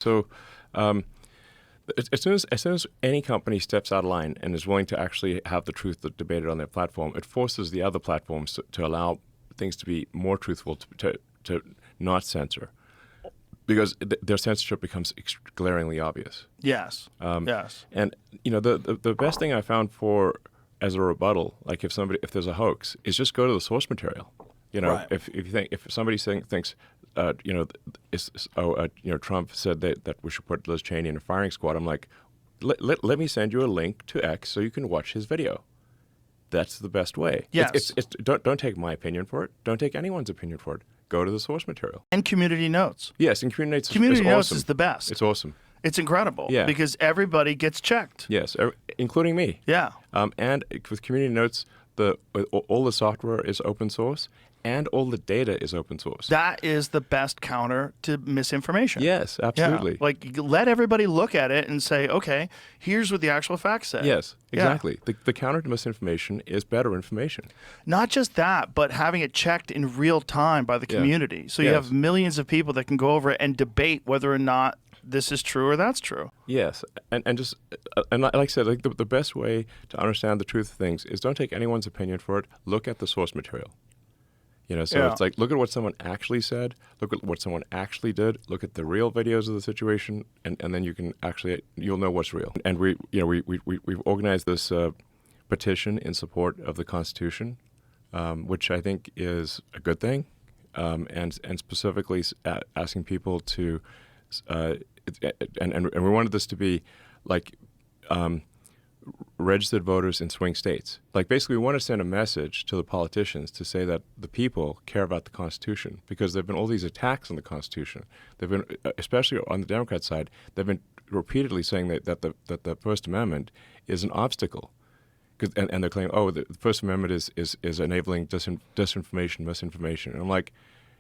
So as soon as any company steps out of line and is willing to actually have the truth debated on their platform, it forces the other platforms to allow things to be more truthful, to not censor, because their censorship becomes glaringly obvious. Yes. Yes. And the best thing I found as a rebuttal, like if there's a hoax, is just go to the source material. Right. If somebody thinks Trump said that we should put Liz Cheney in a firing squad, I'm like, let me send you a link to X so you can watch his video. That's the best way. Yes. Don't take my opinion for it. Don't take anyone's opinion for it. Go to the source material. And community notes. Yes, and community notes. Community notes awesome. is the best. It's awesome. It's incredible. Yeah. Because everybody gets checked. Yes, including me. Yeah. And with community notes, all the software is open source, and all the data is open source. That is the best counter to misinformation. Yes, absolutely. Yeah. Like, let everybody look at it and say, okay, here's what the actual facts say. Yes, exactly. Yeah. The counter to misinformation is better information. Not just that, but having it checked in real time by the community. So you have millions of people that can go over it and debate whether or not this is true or that's true. Yes, and like I said, like the best way to understand the truth of things is don't take anyone's opinion for it. Look at the source material. It's like, look at what someone actually said, look at what someone actually did, look at the real videos of the situation, and then you'll know what's real. And we've organized this petition in support of the Constitution, which I think is a good thing, and specifically asking people to, and we wanted this to be like registered voters in swing states. Like, basically, we want to send a message to the politicians to say that the people care about the Constitution, because there have been all these attacks on the Constitution. They've been, especially on the Democrat side, they've been repeatedly saying that the First Amendment is an obstacle. And they're claiming, the First Amendment is enabling disinformation, misinformation. And I'm like,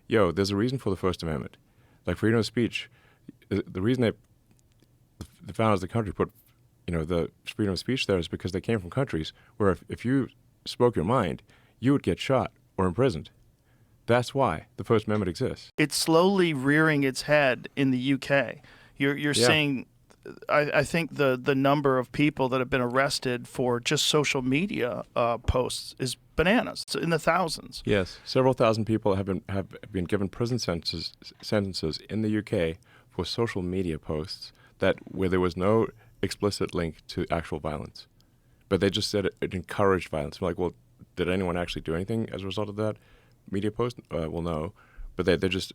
there's a reason for the First Amendment. Like, freedom of speech, the reason the founders of the country put the freedom of speech there is because they came from countries where if you spoke your mind, you would get shot or imprisoned. That's why the First Amendment exists. It's slowly rearing its head in the UK. You're seeing, I think the number of people that have been arrested for just social media posts is bananas. It's in the thousands. Yes, several thousand people have been given prison sentences in the UK for social media posts where there was no explicit link to actual violence, but they just said it encouraged violence. I'm like, well, did anyone actually do anything as a result of that media post? Well, no, but they just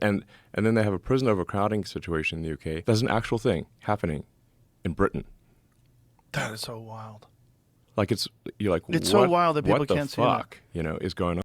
and then they have a prison overcrowding situation in the UK. That's an actual thing happening in Britain. That is so wild. Like, you're like, it's so wild that people can't see that. What the fuck, is going on?